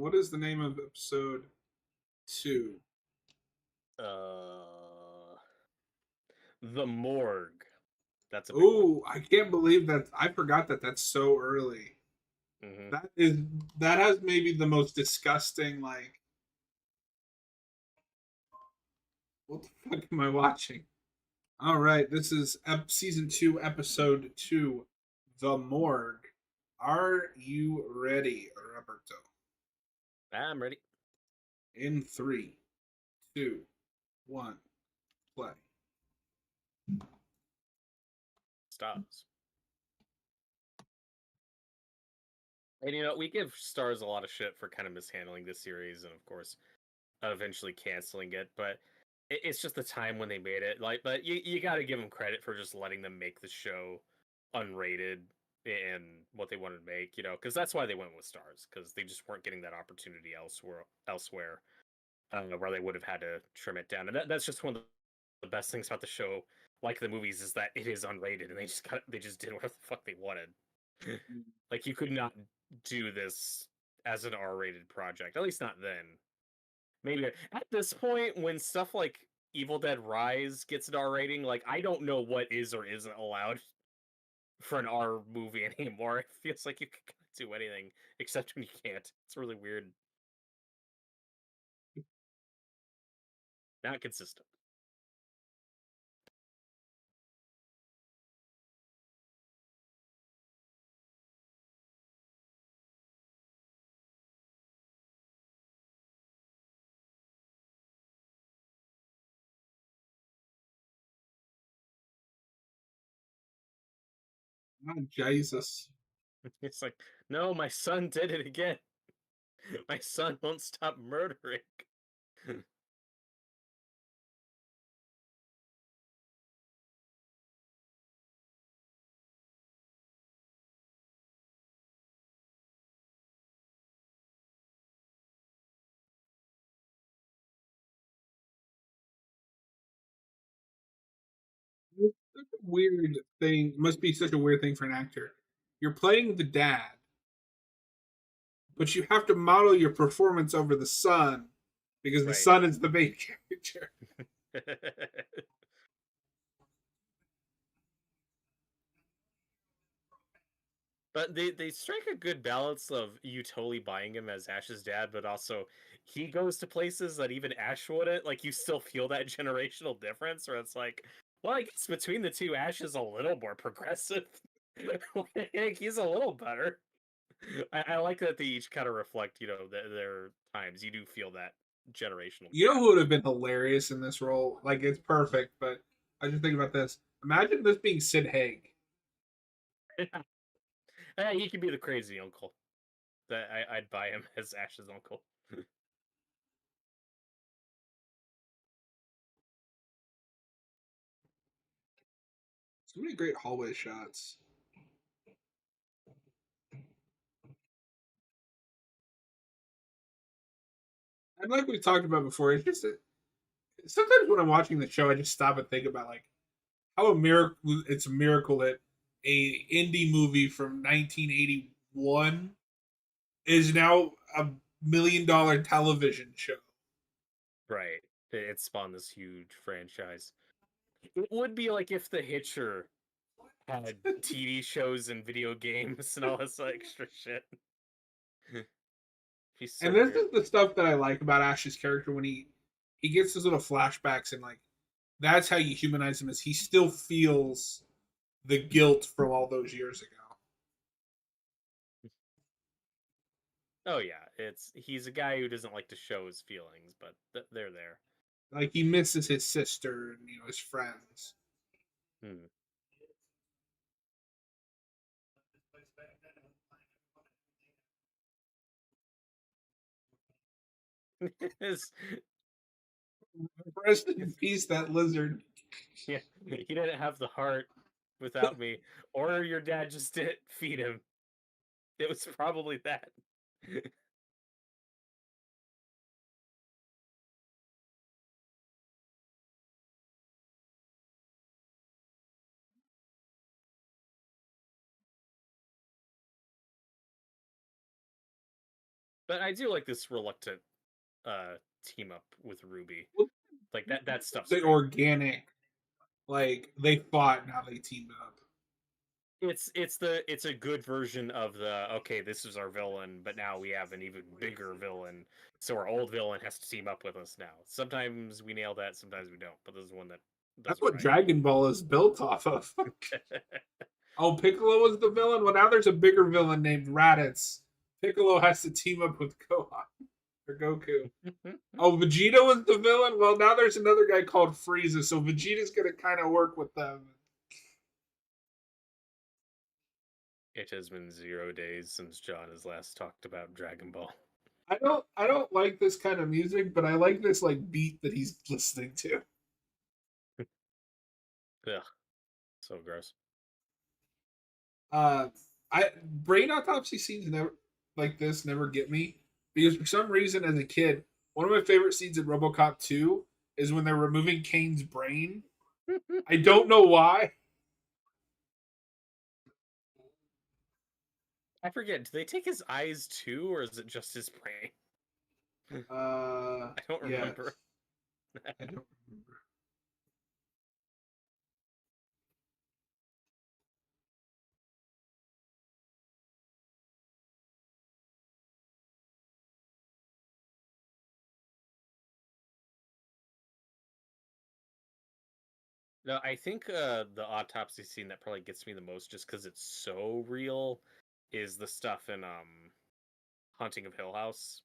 What is the name of episode 2? Uh, the Morgue. That's a big one. Oh, I can't believe that. I forgot that that's so early. Hmm. That is that has maybe the most disgusting like what the fuck am I watching? All right, this is season 2, episode 2, The Morgue. Are you ready, Roberto? I'm ready. In three, two, one, play. Stops. And we give Stars a lot of shit for kind of mishandling this series, and of course, eventually canceling it. But it's just the time when they made it. But you got to give them credit for just letting them make the show unrated and what they wanted to make. Because that's why they went with Stars, because they just weren't getting that opportunity elsewhere. Where they would have had to trim it down. And that's just one of the best things about the show, like the movies, is that it is unrated, and they just did whatever the fuck they wanted. Like you could not do this as an R-rated project, at least not then. Maybe at this point, when stuff like Evil Dead Rise gets an R rating, like I don't know what is or isn't allowed for an R movie anymore. It feels like you can do anything except when you can't. It's really weird. Not consistent. Oh, Jesus. It's like, no, my son did it again. My son won't stop murdering. It's such a weird thing. Must be such a weird thing for an actor. You're playing the dad, but you have to model your performance over the son because the Right. son is the main character. But they strike a good balance of you totally buying him as Ash's dad, but also he goes to places that even Ash wouldn't. Like you still feel that generational difference, where it's like, well, I guess between the two, Ash is a little more progressive. Like, he's a little better. I like that they each kind of reflect, their times. You do feel that generational You know gap. who would have been hilarious in this role? Like it's perfect, but I just think about this. Imagine this being Sid Haig. He could be the crazy uncle. I'd buy him as Ash's uncle. So many great hallway shots. And like we talked about before, it's just sometimes when I'm watching the show, I just stop and think about like how a miracle. It's a miracle that a indie movie from 1981 is now a $1 million television show. Right. It spawned this huge franchise. It would be like if The Hitcher had TV shows and video games and all this extra shit. He's so And this weird. is the stuff that I like about Ash's character when he gets his little flashbacks and like that's how you humanize him is he still feels the guilt from all those years ago. Oh yeah, he's a guy who doesn't like to show his feelings, but they're there. Like he misses his sister and his friends. Hmm. His- Rest in peace, that lizard. yeah, he didn't have the heart without me, or your dad just didn't feed him. It was probably that. But I do like this reluctant uh team up with Ruby. Well, Like that stuff's the great. organic, like they fought, now they teamed up. It's a good version of the okay, this is our villain, but now we have an even bigger villain, so our old villain has to team up with us now. Sometimes we nail that, sometimes we don't, but this is one that does That's it what right. Dragon Ball is built off of. Oh, Piccolo was the villain. Well, now there's a bigger villain named Raditz. Piccolo has to team up with Gohan or Goku. Oh, Vegeta was the villain. Well, now there's another guy called Frieza, so Vegeta's gonna kind of work with them. It has been 0 days since John has last talked about Dragon Ball. I don't like this kind of music, but I like this like beat that he's listening to. Ugh, so gross. Uh, I brain autopsy scenes never like this never get me because for some reason as a kid, one of my favorite scenes in RoboCop 2 is when they're removing Kane's brain. I don't know why. I forget, do they take his eyes too, or is it just his brain? I don't Yes, remember. I don't remember. No, I think the autopsy scene that probably gets me the most, just because it's so real, is the stuff in Haunting of Hill House,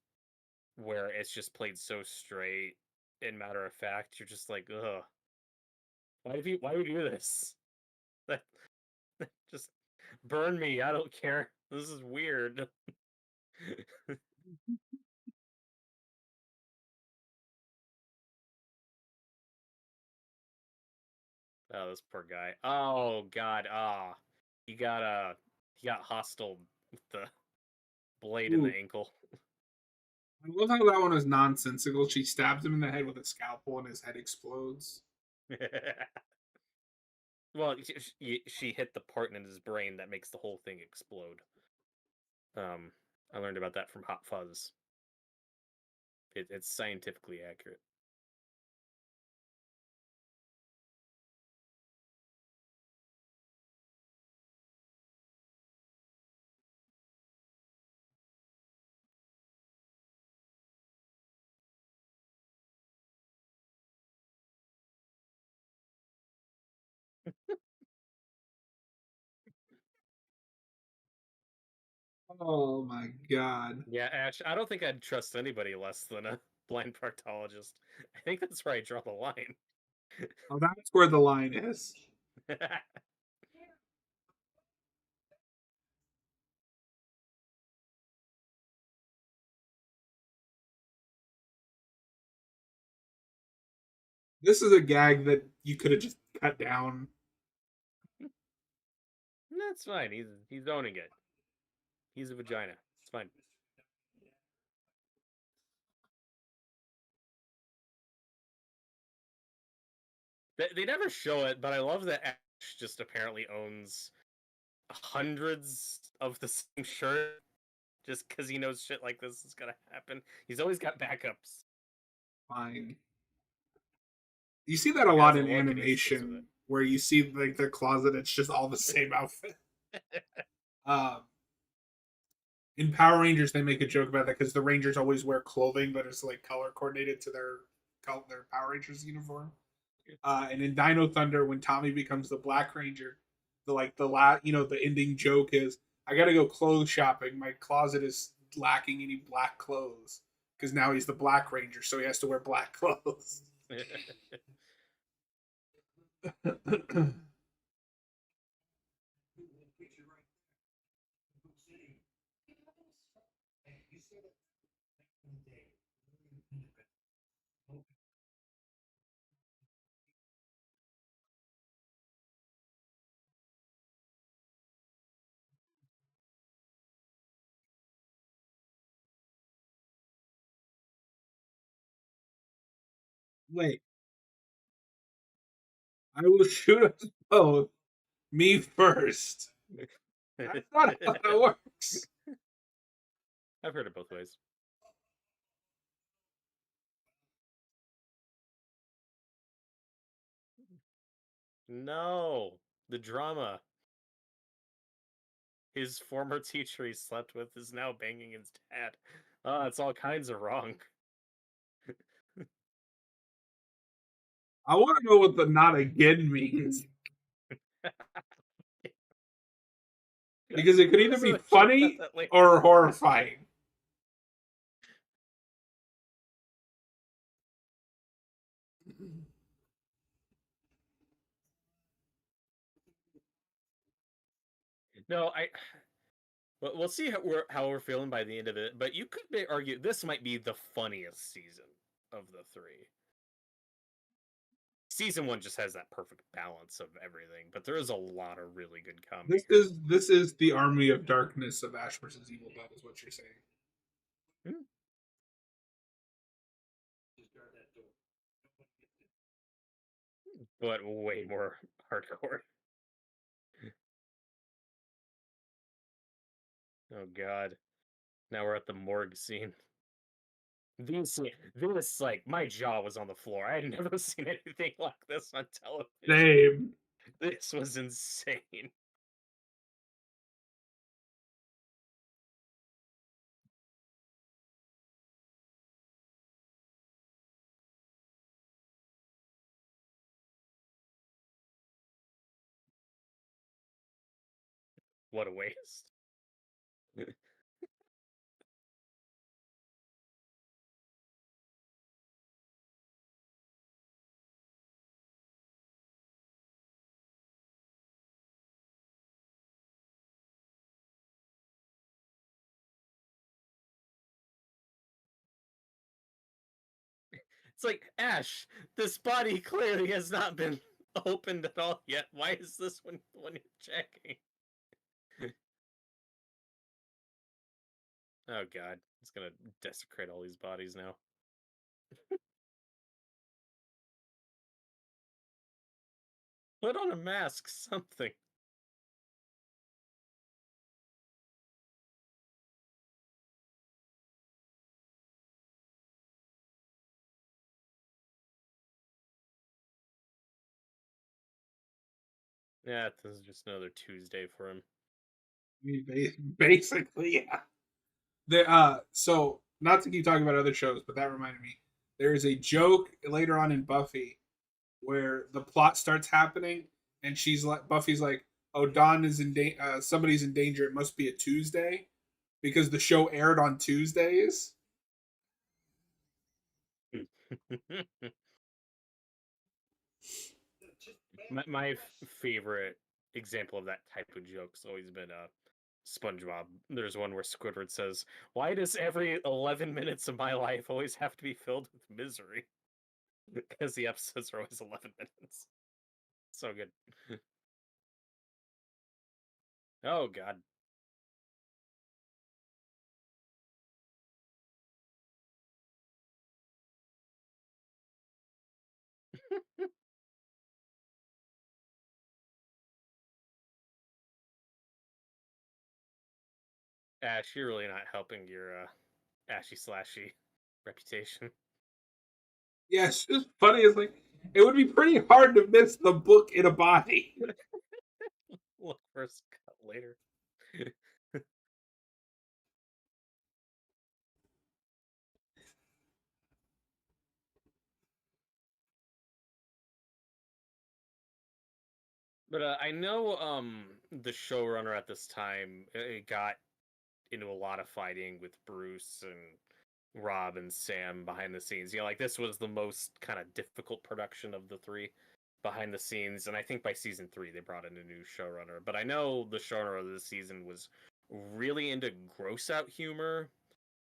where it's just played so straight and matter of fact. You're just like, ugh, why do you do this? That just burn me. I don't care. This is weird. Oh, this poor guy. Oh God. Ah, he got he got hostile with the blade in the Ooh, ankle. I love how that one is nonsensical. She stabs him in the head with a scalpel, and his head explodes. Well, she hit the part in his brain that makes the whole thing explode. Um, I learned about that from Hot Fuzz. It's scientifically accurate. Oh my god! Yeah, Ash, I don't think I'd trust anybody less than a blind proctologist. I think that's where I draw the line. Oh, that's where the line is. This is a gag that you could have just cut down. That's fine. He's owning it. He's a vagina. It's fine. They never show it, but I love that Ash just apparently owns hundreds of the same shirt just because he knows shit like this is gonna happen. He's always got backups. Fine. You see that a He lot has a in look and he sticks with animation where you see like the closet, it's just all the same outfit. it. Um, in Power Rangers, they make a joke about that because the Rangers always wear clothing that is like color coordinated to their Power Rangers uniform. And in Dino Thunder, when Tommy becomes the Black Ranger, the ending joke is, "I got to go clothes shopping. My closet is lacking any black clothes because now he's the Black Ranger, so he has to wear black clothes." Wait, I will shoot us both. Me first. That's not how that works. I've heard it both ways. No, the drama. His former teacher he slept with is now banging his dad. It's all kinds of wrong. I want to know what the "not again" means because it could either Who's be gonna check about funny that later? or horrifying. No, we'll see how we're feeling by the end of it. But you could argue this might be the funniest season of the three. Season one just has that perfect balance of everything, but there is a lot of really good comedy here. This is the army of darkness of Ash versus Evil Dead, is what you're saying. Hmm. But way more hardcore. Oh god. Now we're at the morgue scene. This like my jaw was on the floor. I had never seen anything like this on television. Same. This was insane. What a waste. It's like, Ash, this body clearly has not been opened at all yet. Why is this when you're checking? Oh god, it's gonna desecrate all these bodies now. Put on a mask, something. Yeah, this is just another Tuesday for him. Basically, yeah. So not to keep talking about other shows, but that reminded me. There is a joke later on in Buffy where the plot starts happening, and Buffy's like, "Oh, Dawn is somebody's in danger. It must be a Tuesday," because the show aired on Tuesdays. My favorite example of that type of joke's always been SpongeBob. There's one where Squidward says, "Why does every 11 minutes of my life always have to be filled with misery?" Because the episodes are always 11 minutes. So good. Oh god. Ash, you're really not helping your ashy slashy reputation. Yes, it's funny. It's like it would be pretty hard to miss the book in a body. Look first, cut later. But I know the showrunner at this time got into a lot of fighting with Bruce and Rob and Sam behind the scenes. You know, like this was the most kind of difficult production of the three behind the scenes, and I think by season three they brought in a new showrunner. But I know the showrunner of this season was really into gross out humor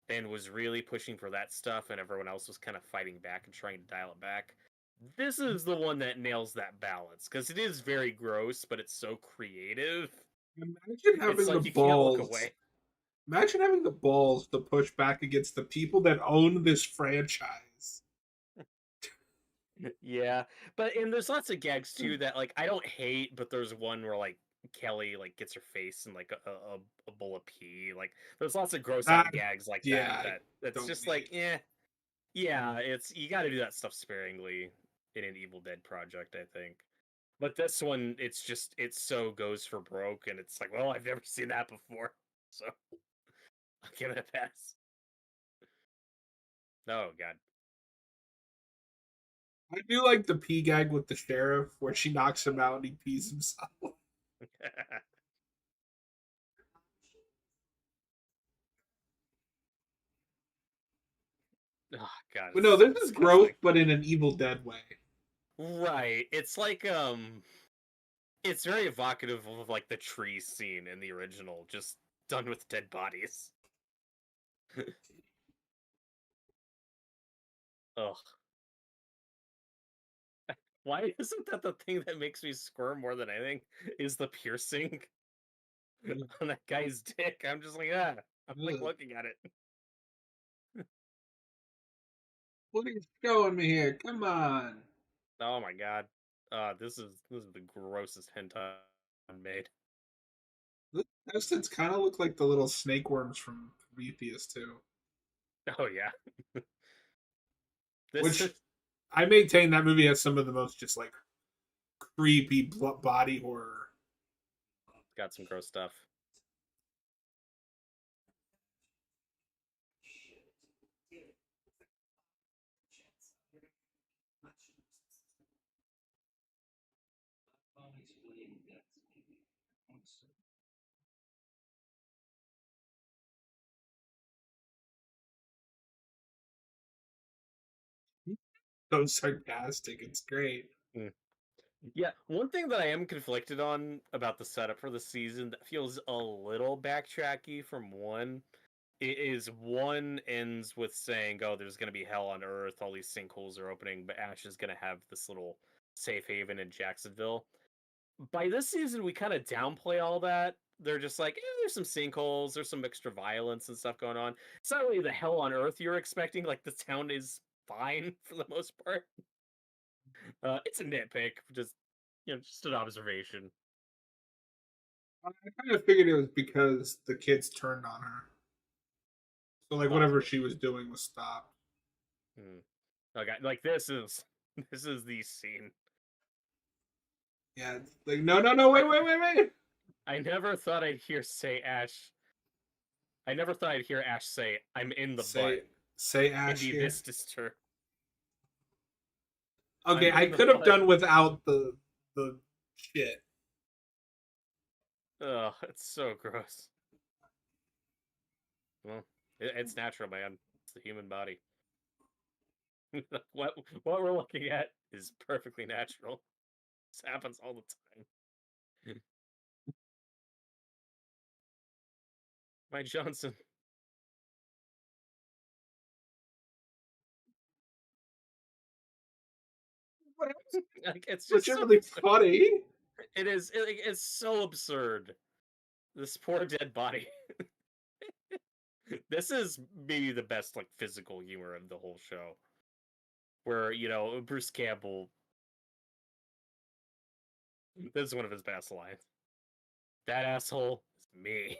and was really pushing for that stuff, and everyone else was kind of fighting back and trying to dial it back. This is the one that nails that balance because it is very gross, but it's so creative. Imagine It's having the like you can't look balls. away. Imagine having the balls to push back against the people that own this franchise. Yeah, but and there's lots of gags too that like I don't hate, but there's one where like Kelly like gets her face in like a bowl of pee. Like there's lots of gross That, out gags like that. yeah, I That's don't just like need. yeah. It's you got to do that stuff sparingly in an Evil Dead project, I think. But this one, it's just it so goes for broke, and it's like, well, I've never seen that before, so I'll give it a pass. Oh God. I do like the pee gag with the sheriff where she knocks him out and he pees himself. Oh God, But it's no, so this is gross, disgusting. but in an Evil Dead way. Right. It's like it's very evocative of like the tree scene in the original, just done with dead bodies. Ugh. Why isn't that the thing that makes me squirm more than anything? Is the piercing on that guy's dick? I'm just like, ah. I'm like Ugh. looking at it. What are you showing me here? Come on. Oh my God. This is the grossest hentai I've made. The intestines kind of look like the little snake worms from Prometheus too. Oh yeah. This is Which I maintain that movie has some of the most just like creepy body horror. got some gross stuff. So sarcastic. It's great. Mm. Yeah, one thing that I am conflicted on about the setup for the season that feels a little backtracky from one is one ends with saying, "Oh, there's going to be hell on Earth. All these sinkholes are opening, but Ash is going to have this little safe haven in Jacksonville." By this season, we kind of downplay all that. They're just like, there's some sinkholes, there's some extra violence and stuff going on. It's not really the hell on Earth you're expecting. Like the town is fine for the most part. It's a nitpick, just an observation. I kind of figured it was because the kids turned on her. So like whatever Possibly. she was doing was stopped. Hmm. Okay, like this is the scene. Yeah, like no, wait. I never thought I'd hear say Ash. I never thought I'd hear Ash say, "I'm in the butt." Say say Ash Indeed, here. this disturbed. Okay, I'm I in the could have butt. done without the shit. Ugh, it's so gross. Well, it's natural, man. It's the human body. What we're looking at is perfectly natural. This happens all the time. Mike Johnson. What Like it's just so legitimately absurd. funny. It's so absurd. This poor dead body. This is maybe the best like physical humor of the whole show. Where, Bruce Campbell, this is one of his best lines. That asshole is me.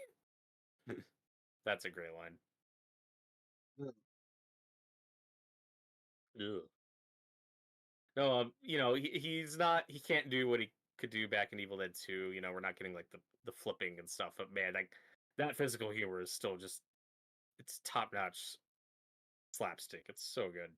That's a great line. Ugh. No, he can't do what he could do back in Evil Dead 2. We're not getting like the flipping and stuff, but man, like that physical humor is still just it's top notch slapstick. It's so good.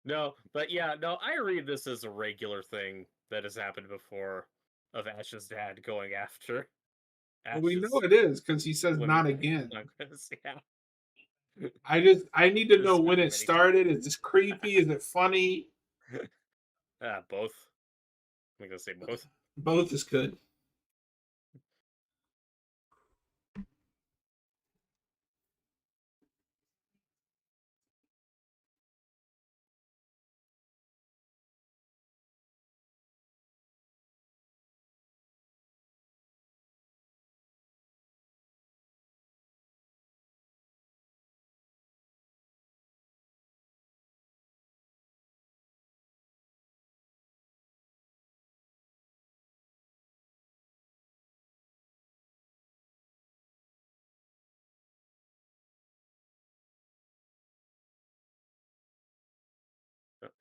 No, but yeah, no, I read this as a regular thing that has happened before of Ash's dad going after Well, we know Ash's it is because he says women. not again. Yeah, I need to know this when many, it many times. started. Is this creepy? Is it funny? Both. I'm gonna say both. Both is good.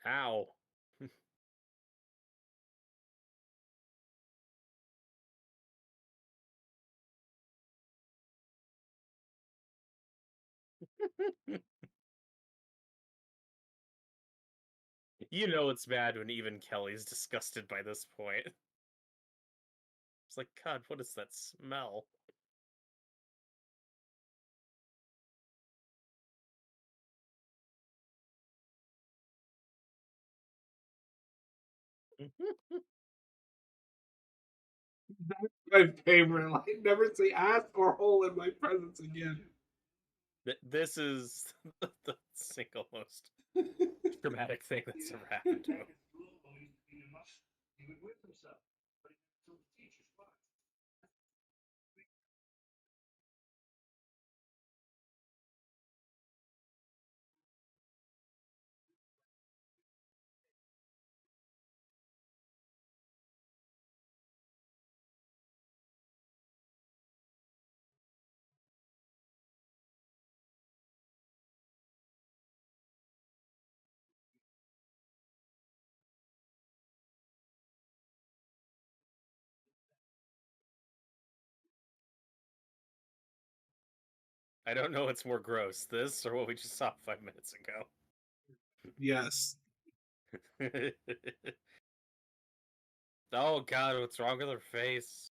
Ow. You know it's bad when even Kelly's disgusted by this point. It's like, God, what is that smell? That's my favorite. Like, never say ass or hole in my presence again. This is the single most dramatic thing that's ever happened to him. I don't know what's more gross, this or what we just saw 5 minutes ago. Yes. Oh God, what's wrong with her face?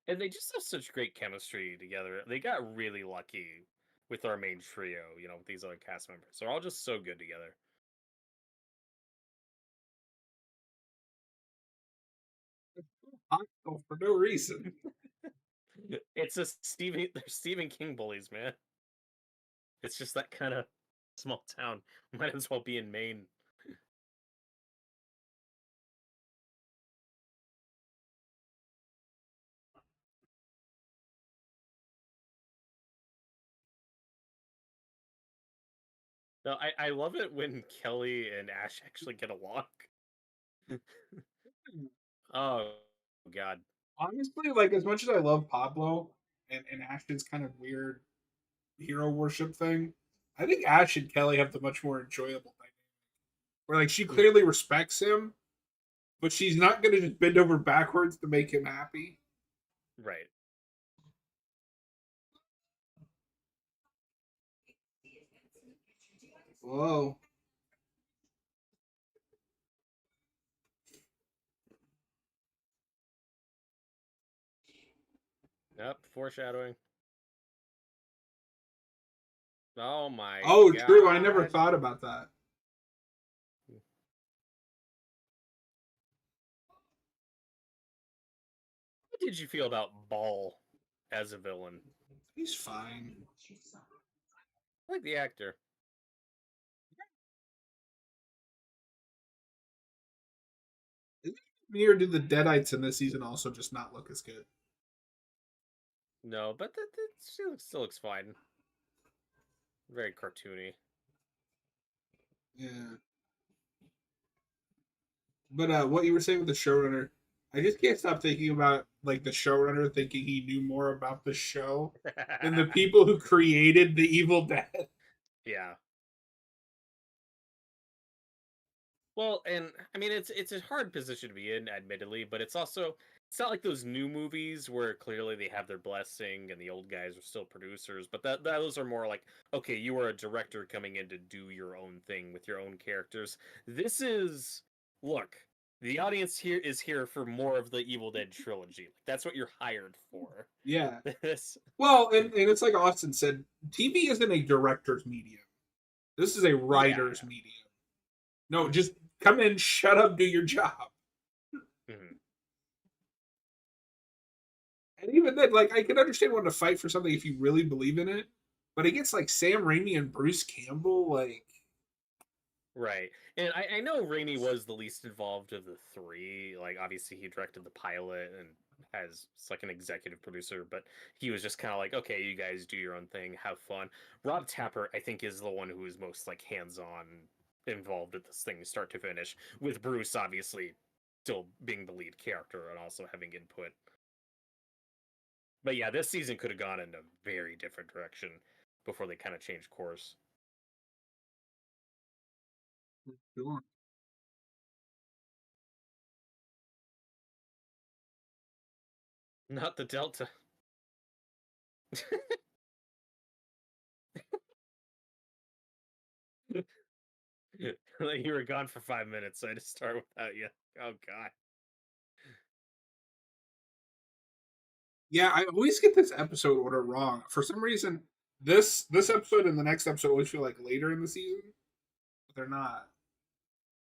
And they just have such great chemistry together. They got really lucky with our main trio, with these other cast members. They're all just so good together. Hostile for no reason. It's a they're Stephen King bullies, man. It's just that kind of small town. Might as well be in Maine. No, I love it when Kelly and Ash actually get along. Oh God. Honestly, like as much as I love Pablo and Ashton's kind of weird hero worship thing, I think Ash and Kelly have the much more enjoyable dynamic. Where like she Mm, clearly respects him, but she's not gonna just bend over backwards to make him happy. right. Whoa. Yep, foreshadowing. Oh my Oh, true. I never God. thought about that. What did you feel about Ball as a villain? He's fine. I like the actor. Is it me or do the Deadites in this season also just not look as good? No, but that still looks fine. Very cartoony. Yeah. But what you were saying with the showrunner, I just can't stop thinking about like the showrunner thinking he knew more about the show than the people who created the Evil Dead. Yeah. Well, and I mean it's a hard position to be in, admittedly, but it's not like those new movies where clearly they have their blessing and the old guys are still producers, but those are more like, okay, you are a director coming in to do your own thing with your own characters. This is look, the audience here is here for more of the Evil Dead trilogy. Like that's what you're hired for. Yeah. This Well, and it's like Austin said, TV isn't a director's medium. This is a yeah, writer's medium. No, just come in, shut up, do your job. yeah. Mhm. And even then, like I can understand wanting to fight for something if you really believe in it. but it gets like Sam Raimi and Bruce Campbell. Like, Right. And I know Raimi was the least involved of the three. Like, obviously, he directed the pilot and has it's like an executive producer, but he was just kind of like, okay, you guys do your own thing, have fun. Rob Tapert, I think, is the one who is most like hands-on involved with this thing, start to finish. With Bruce, obviously, still being the lead character and also having input. But yeah, this season could have gone in a very different direction before they kind of changed course. sure. Not the Delta. You were gone for 5 minutes, so I had to start without you. Oh god. Yeah, I always get this episode order wrong. For some reason, this episode and the next episode always feel like later in the season, but they're not.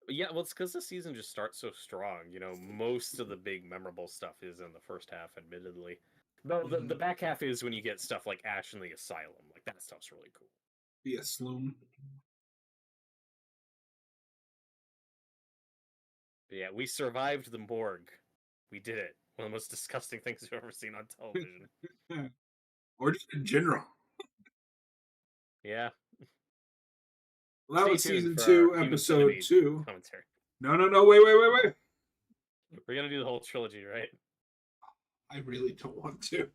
Yeah, well, it's because the season just starts so strong. You know, most of the big memorable stuff is in the first half, admittedly. The Mm-hmm. back half is when you get stuff like Ash in the Asylum. Like, that stuff's really cool. Be a sloom. But yeah, we survived the morgue. We did it. One of the most disgusting things you've ever seen on television. Or just in general. Yeah. Well, that Stay was tuned season for our 2, Human episode Centipede 2. commentary. No, wait. We're gonna do the whole trilogy, right? I really don't want to.